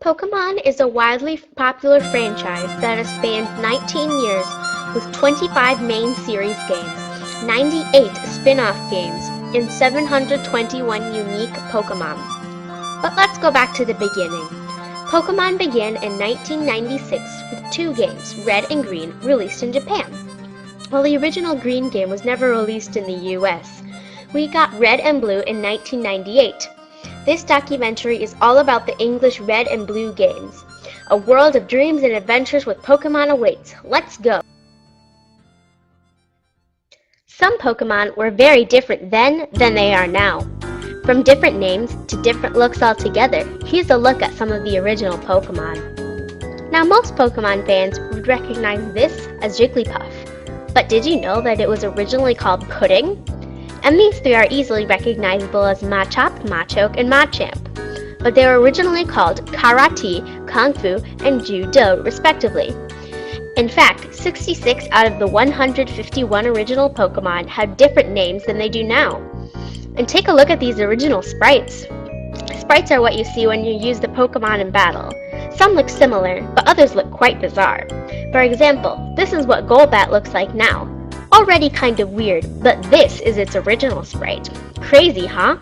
Pokemon is a widely popular franchise that has spanned 19 years with 25 main series games, 98 spin-off games, and 721 unique Pokemon. But let's go back to the beginning. Pokemon began in 1996 with two games, Red and Green, released in Japan. While the original Green game was never released in the US, we got Red and Blue in 1998. This documentary is all about the English Red and Blue games. A world of dreams and adventures with Pokemon awaits. Let's go! Some Pokemon were very different then than they are now. From different names to different looks altogether, here's a look at some of the original Pokemon. Now most Pokemon fans would recognize this as Jigglypuff. But did you know that it was originally called Pudding? And these three are easily recognizable as Machop, Machoke, and Machamp. But they were originally called Karate, Kung Fu, and Judo, respectively. In fact, 66 out of the 151 original Pokemon have different names than they do now. And take a look at these original sprites. Sprites are what you see when you use the Pokemon in battle. Some look similar, but others look quite bizarre. For example, this is what Golbat looks like now. Already kind of weird, but this is its original sprite. Crazy, huh?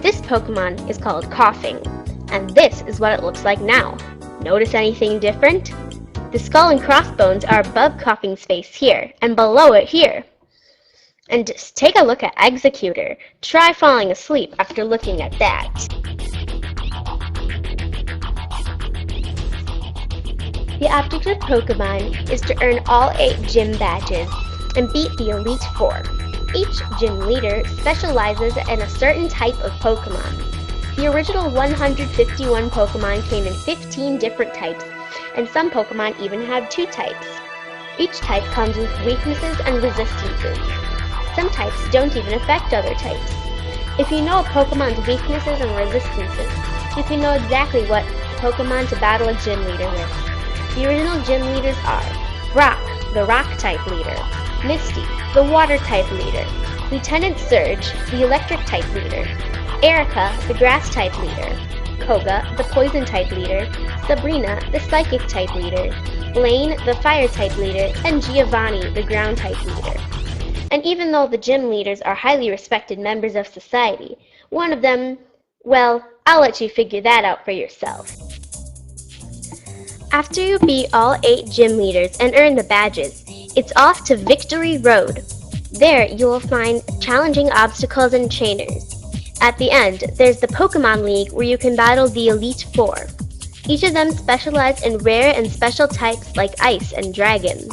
This Pokemon is called Koffing, and this is what it looks like now. Notice anything different? The skull and crossbones are above Koffing's face here, and below it here. And just take a look at Executor. Try falling asleep after looking at that. The object of Pokemon is to earn all 8 gym badges and beat the Elite Four. Each gym leader specializes in a certain type of Pokemon. The original 151 Pokemon came in 15 different types, and some Pokemon even had 2 types. Each type comes with weaknesses and resistances. Some types don't even affect other types. If you know a Pokemon's weaknesses and resistances, you can know exactly what Pokemon to battle a gym leader with. The original gym leaders are Brock, the Rock-type leader, Misty, the Water-type leader, Lieutenant Surge, the Electric-type leader, Erica, the Grass-type leader, Koga, the Poison-type leader, Sabrina, the Psychic-type leader, Blaine, the Fire-type leader, and Giovanni, the Ground-type leader. And even though the gym leaders are highly respected members of society, one of them, well, I'll let you figure that out for yourself. After you beat all 8 gym leaders and earn the badges, it's off to Victory Road. There, you will find challenging obstacles and trainers. At the end, there's the Pokemon League where you can battle the Elite Four. Each of them specialize in rare and special types like Ice and Dragon.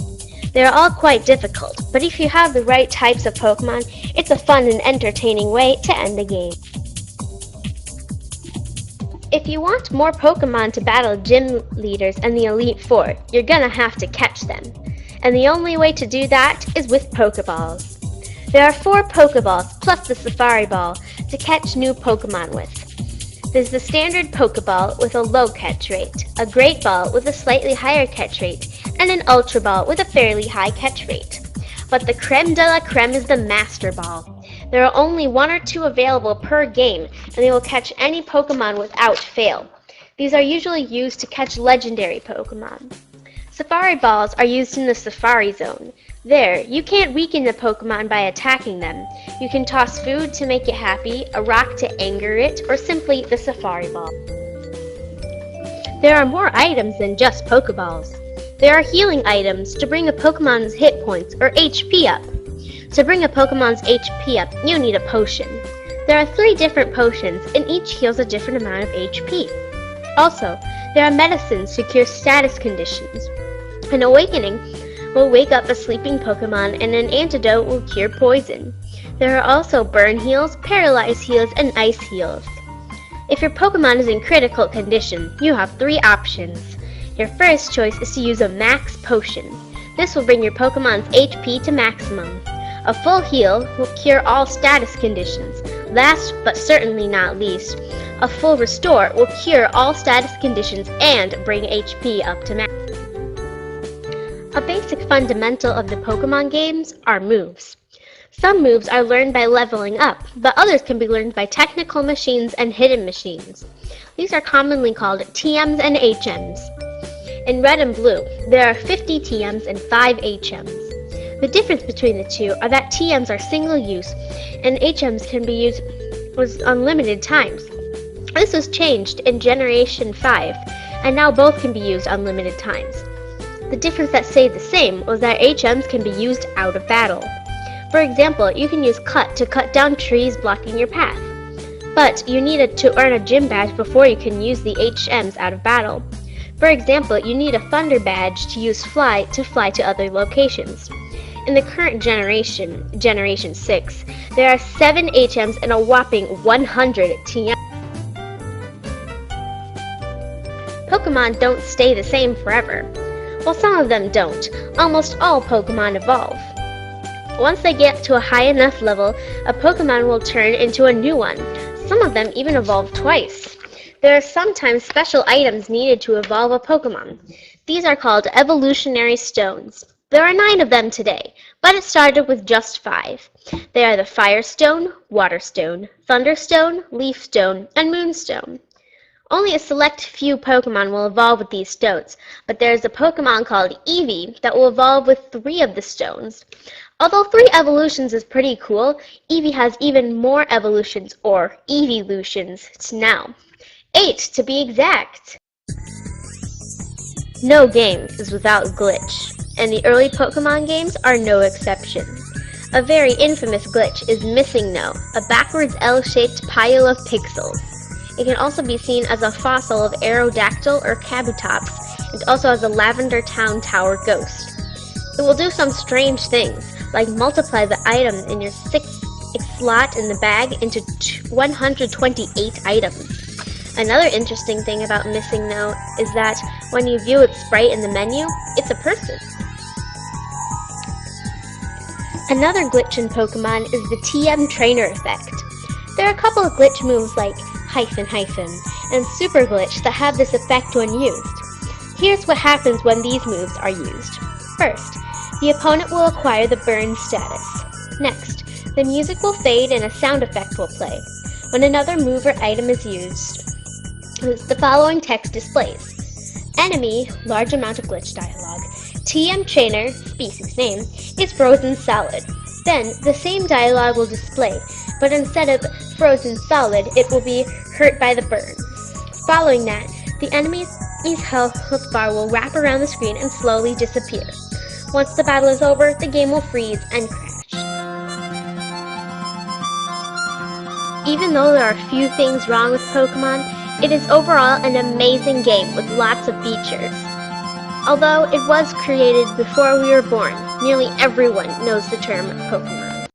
They are all quite difficult, but if you have the right types of Pokemon, it's a fun and entertaining way to end the game. If you want more Pokemon to battle gym leaders and the Elite Four, you're gonna have to catch them. And the only way to do that is with Pokeballs. There are 4 Pokeballs plus the Safari Ball to catch new Pokemon with. There's the standard Pokeball with a low catch rate, a Great Ball with a slightly higher catch rate, and an Ultra Ball with a fairly high catch rate. But the creme de la creme is the Master Ball. There are only 1 or 2 available per game, and they will catch any Pokemon without fail. These are usually used to catch legendary Pokemon. Safari Balls are used in the Safari Zone. There, you can't weaken the Pokemon by attacking them. You can toss food to make it happy, a rock to anger it, or simply the Safari Ball. There are more items than just Pokeballs. There are healing items to bring a Pokemon's hit points or HP up. To bring a Pokemon's HP up, you need a potion. There are 3 different potions, and each heals a different amount of HP. Also, there are medicines to cure status conditions. An awakening will wake up a sleeping Pokemon, and an antidote will cure poison. There are also burn heals, paralyze heals, and ice heals. If your Pokemon is in critical condition, you have 3 options. Your first choice is to use a Max Potion. This will bring your Pokemon's HP to maximum. A full heal will cure all status conditions. Last but certainly not least, a full restore will cure all status conditions and bring HP up to max. A basic fundamental of the Pokemon games are moves. Some moves are learned by leveling up, but others can be learned by technical machines and hidden machines. These are commonly called TMs and HMs. In red and blue, there are 50 TMs and 5 HMs. The difference between the two are that TMs are single use and HMs can be used with unlimited times. This was changed in Generation 5, and now both can be used unlimited times. The difference that stayed the same was that HMs can be used out of battle. For example, you can use Cut to cut down trees blocking your path. But you needed to earn a gym badge before you can use the HMs out of battle. For example, you need a Thunder badge to use Fly to other locations. In the current generation, Generation 6, there are 7 HMs and a whopping 100 TMs. Pokemon don't stay the same forever. Well, some of them don't. Almost all Pokemon evolve. Once they get to a high enough level, a Pokemon will turn into a new one. Some of them even evolve twice. There are sometimes special items needed to evolve a Pokemon. These are called evolutionary stones. There are 9 of them today, but it started with just 5. They are the Fire Stone, Water Stone, Thunder Stone, Leaf Stone, and Moon Stone. Only a select few Pokemon will evolve with these stones, but there is a Pokemon called Eevee that will evolve with 3 of the stones. Although 3 evolutions is pretty cool, Eevee has even more evolutions, or Eeveelutions, now. 8 to be exact! No game is without glitch, and the early Pokemon games are no exception. A very infamous glitch is Missing No, a backwards L-shaped pile of pixels. It can also be seen as a fossil of Aerodactyl or Kabutops, and also as a Lavender Town Tower ghost. It will do some strange things, like multiply the item in your 6th slot in the bag into 128 items. Another interesting thing about Missing No is that when you view its sprite in the menu, it's a person. Another glitch in Pokemon is the TM Trainer effect. There are a couple of glitch moves like hyphen and Super Glitch that have this effect when used. Here's what happens when these moves are used. First, the opponent will acquire the burn status. Next, the music will fade and a sound effect will play. When another move or item is used, the following text displays. Enemy, large amount of glitch dialogue. TM Trainer, species name, is frozen solid. Then, the same dialogue will display, but instead of frozen solid, it will be hurt by the burn. Following that, the enemy's health bar will wrap around the screen and slowly disappear. Once the battle is over, the game will freeze and crash. Even though there are few things wrong with Pokemon, it is overall an amazing game with lots of features. Although it was created before we were born, nearly everyone knows the term Pokemon.